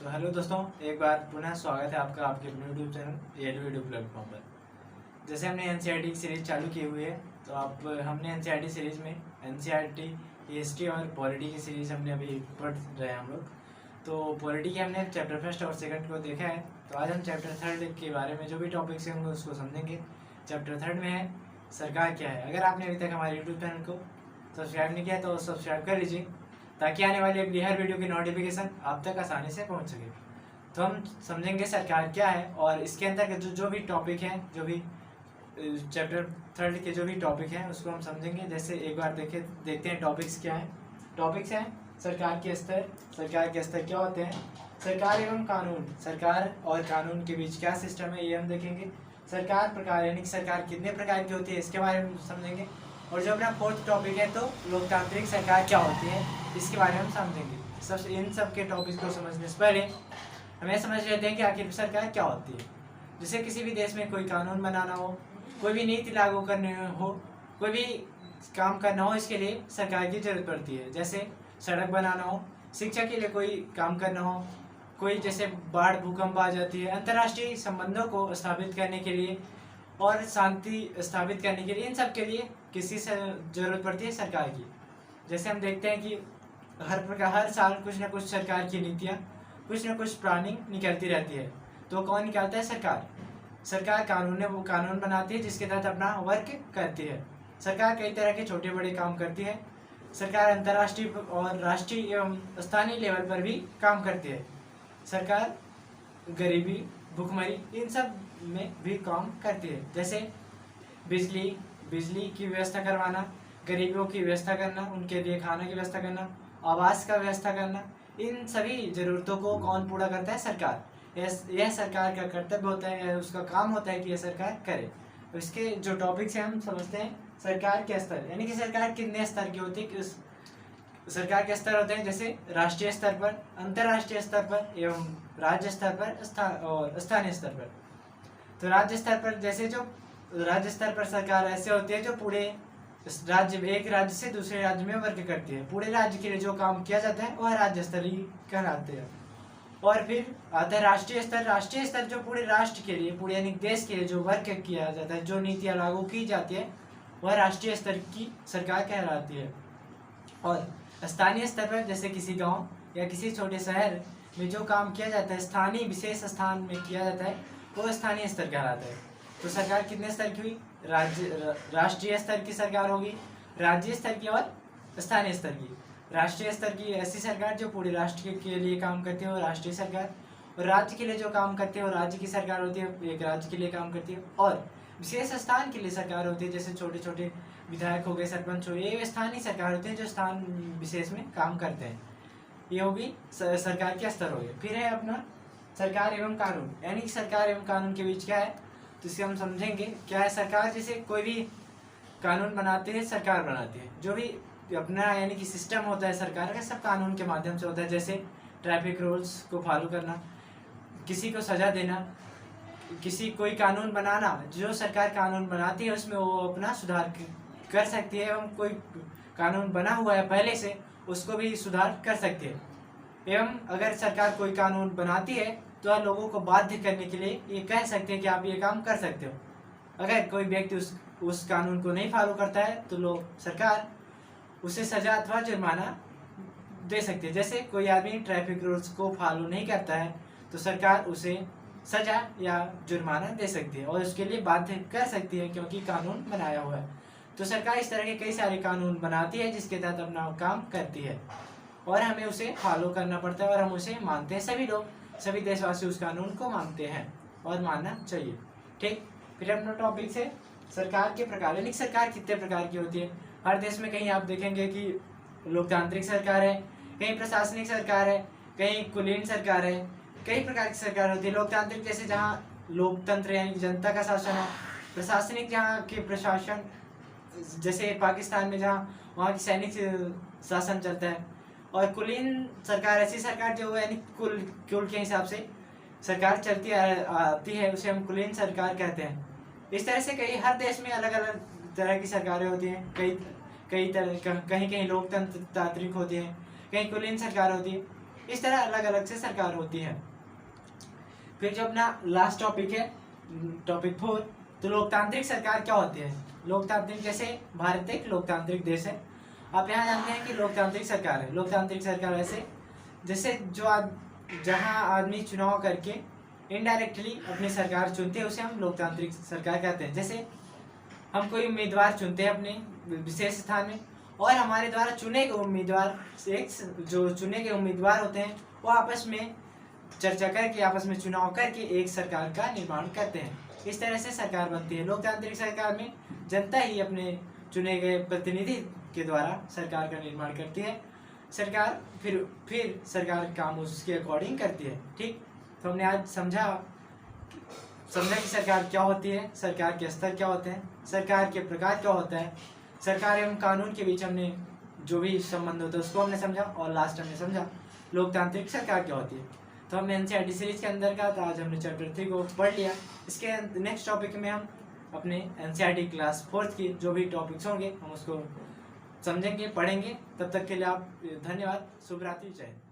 तो हेलो दोस्तों, एक बार पुनः स्वागत है आपका आपके अपने यूट्यूब चैनल यूट्यूब प्लेटफॉर्म पर। जैसे हमने एनसीईआरटी की सीरीज चालू की हुई है, तो आप हमने एनसीईआरटी सीरीज में एनसीईआरटी हिस्ट्री और पॉलिटी की सीरीज हमने अभी पढ़ रहे हैं हम लोग। तो पॉलिटी के हमने चैप्टर फर्स्ट और सेकंड को देखा है। तो आज हम चैप्टर थर्ड के बारे में जो भी टॉपिक्स होंगे उसको समझेंगे। चैप्टर थर्ड में है सरकार क्या है। अगर आपने अभी तक हमारे यूट्यूब चैनल को सब्सक्राइब नहीं किया तो सब्सक्राइब कर लीजिए, ताकि आने वाली अगली हर वीडियो की नोटिफिकेशन आप तक आसानी से पहुंच सके। तो हम समझेंगे सरकार क्या है, और इसके अंदर जो भी टॉपिक हैं, जो भी चैप्टर थर्ड के जो भी टॉपिक हैं उसको हम समझेंगे। जैसे एक बार देखते हैं टॉपिक्स क्या हैं। टॉपिक्स हैं सरकार के स्तर। सरकार के स्तर क्या होते हैं, सरकार एवं कानून, सरकार और कानून के बीच क्या सिस्टम है ये हम देखेंगे। सरकार प्रकार यानी कि सरकार कितने प्रकार की होती है इसके बारे में समझेंगे। और जो अपना फोर्थ टॉपिक है तो लोकतांत्रिक सरकार क्या होती है इसके बारे में हम समझेंगे। इन सब के टॉपिक्स को समझने से पहले हमें समझ लेते हैं कि आखिर सरकार क्या होती है। जैसे किसी भी देश में कोई कानून बनाना हो, कोई भी नीति लागू करनी हो, कोई भी काम करना हो, इसके लिए सरकार की जरूरत पड़ती है। जैसे सड़क बनाना हो, शिक्षा के लिए कोई काम करना हो, कोई जैसे बाढ़ भूकंप आ जाती है, अंतर्राष्ट्रीय संबंधों को स्थापित करने के लिए और शांति स्थापित करने के लिए, इन सब के लिए किसी से जरूरत पड़ती है सरकार की। जैसे हम देखते हैं कि हर साल कुछ ना कुछ सरकार की नीतियाँ, कुछ ना कुछ प्लानिंग निकलती रहती है। तो कौन निकालता है? सरकार। सरकार वो कानून बनाती है जिसके तहत अपना वर्क करती है। सरकार कई तरह के छोटे बड़े काम करती है। सरकार अंतर्राष्ट्रीय और राष्ट्रीय एवं स्थानीय लेवल पर भी काम करती है। सरकार गरीबी, भुखमरी, इन सब में भी काम करती है। जैसे बिजली की व्यवस्था करवाना, गरीबों की व्यवस्था करना, उनके लिए खाने की व्यवस्था करना, आवास का व्यवस्था करना, इन सभी जरूरतों को कौन पूरा करता है? सरकार। यह सरकार का कर्तव्य होता है, उसका काम होता है कि यह सरकार करे। तो इसके जो टॉपिक्स हैं हम समझते हैं। सरकार के स्तर यानी कि सरकार कितने स्तर की होती है। सरकार के स्तर होते हैं जैसे राष्ट्रीय स्तर पर, अंतर्राष्ट्रीय स्तर पर एवं राज्य स्तर पर और स्थानीय स्तर पर। तो राज्य स्तर पर जैसे जो राज्य स्तर पर सरकार ऐसे होती है जो पूरे एक राज्य से दूसरे राज्य में वर्क करती है। पूरे राज्य के लिए जो काम किया जाता है वह राज्य स्तरीय कहलाते हैं। और फिर आता है राष्ट्रीय स्तर। राष्ट्रीय स्तर जो पूरे राष्ट्र के लिए, पूरे यानी देश के लिए जो वर्क किया जाता है, जो नीतियाँ लागू की जाती है, वह राष्ट्रीय स्तर की सरकार कहलाती है। और स्थानीय स्तर पर जैसे किसी गांव या किसी छोटे शहर में जो काम किया जाता है, स्थानीय विशेष स्थान में किया जाता है, वो स्थानीय स्तर कहलाता है। तो सरकार कितने स्तर की हुई? राष्ट्रीय स्तर की सरकार होगी, राज्य स्तर की और स्थानीय स्तर की। राष्ट्रीय स्तर की ऐसी सरकार जो पूरे राष्ट्र के लिए काम करती है, वो राष्ट्रीय सरकार। और राज्य के लिए जो काम करती है वो राज्य की सरकार होती है, एक राज्य के लिए काम करती है। और विशेष स्थान के लिए सरकार होती है, जैसे छोटे छोटे विधायक हो गए, सरपंच हो गए, ये स्थानीय सरकार होते हैं जो स्थान विशेष में काम करते हैं। ये होगी सरकार के स्तर हो गए। फिर है अपना सरकार एवं कानून, यानी कि सरकार एवं कानून के बीच क्या है, तो इसे हम समझेंगे। क्या है सरकार? जैसे कोई भी कानून बनाते हैं, सरकार बनाती है। जो भी अपना यानी कि सिस्टम होता है सरकार का, सब कानून के माध्यम से होता है। जैसे ट्रैफिक रूल्स को फॉलो करना, किसी को सजा देना, कोई कानून बनाना। जो सरकार कानून बनाती है उसमें वो अपना सुधार कर सकती है, एवं कोई कानून बना हुआ है पहले से उसको भी सुधार कर सकती है। एवं अगर सरकार कोई कानून बनाती है तो लोगों को बाध्य करने के लिए ये कह सकते हैं कि आप ये काम कर सकते हो। अगर कोई व्यक्ति उस कानून को नहीं फॉलो करता है तो सरकार उसे सजा अथवा जुर्माना दे सकती है। जैसे कोई आदमी ट्रैफिक रूल्स को फॉलो नहीं करता है तो सरकार उसे सजा या जुर्माना दे सकती है और उसके लिए बाध्य कर सकती है, क्योंकि कानून बनाया हुआ है। तो सरकार इस तरह के कई सारे कानून बनाती है जिसके तहत अपना काम करती है, और हमें उसे फॉलो करना पड़ता है और हम उसे मानते हैं। सभी लोग, सभी देशवासी उस कानून को मानते हैं और मानना चाहिए। ठीक। फिर अपना टॉपिक से सरकार के प्रकार, यानी सरकार कितने प्रकार की होती है। हर देश में कहीं आप देखेंगे कि लोकतांत्रिक सरकार है, कहीं प्रशासनिक सरकार है, कहीं कुलीन सरकार है, कई प्रकार की सरकार होती है। लोकतांत्रिक जैसे जहाँ लोकतंत्र यानी जनता का शासन है। प्रशासनिक जहाँ के प्रशासन, जैसे पाकिस्तान में जहाँ वहाँ की सैनिक शासन चलता है। और कुलीन सरकार ऐसी सरकार जो यानी कुल के हिसाब से सरकार चलती आती है, उसे हम कुलीन सरकार कहते हैं। इस तरह से हर देश में अलग अलग तरह की सरकारें होती हैं। कहीं कहीं लोकतंत्र तांत्रिक होती हैं, कहीं कुलीन सरकार होती है। इस तरह अलग अलग से सरकार होती है। फिर जो अपना लास्ट टॉपिक है टॉपिक 4, तो लोकतांत्रिक सरकार क्या होती है। लोकतांत्रिक, जैसे भारत एक लोकतांत्रिक देश है, आप यहाँ जानते हैं कि लोकतांत्रिक सरकार है। लोकतांत्रिक सरकार ऐसे जैसे जहाँ आदमी चुनाव करके इनडायरेक्टली अपनी सरकार चुनते हैं, उसे हम लोकतांत्रिक सरकार कहते हैं। जैसे हम कोई उम्मीदवार चुनते हैं अपने विशेष स्थान में, और हमारे द्वारा चुने गए उम्मीदवार जो चुने गए उम्मीदवार होते हैं वो आपस में चर्चा करके, आपस में चुनाव करके एक सरकार का निर्माण करते हैं। इस तरह से सरकार बनती है। लोकतांत्रिक सरकार में जनता ही अपने चुने गए प्रतिनिधि के द्वारा सरकार का निर्माण करती है। सरकार फिर सरकार काम उसके अकॉर्डिंग करती है। ठीक, तो हमने आज समझा कि सरकार क्या होती है, सरकार के स्तर क्या होते हैं, सरकार के प्रकार क्या होता है, सरकार एवं कानून के बीच हमने जो भी संबंध होता है उसको हमने समझा, और लास्ट हमने समझा लोकतांत्रिक सरकार क्या होती है। तो हमने एनसीईआरटी सीरीज के अंदर का था, आज हमने चैप्टर 3 को पढ़ लिया। इसके नेक्स्ट टॉपिक में हम अपने एनसीईआरटी क्लास 4 की जो भी टॉपिक्स होंगे हम उसको समझेंगे, पढ़ेंगे। तब तक के लिए आप धन्यवाद। शुभ रात्रि, जय हिंद।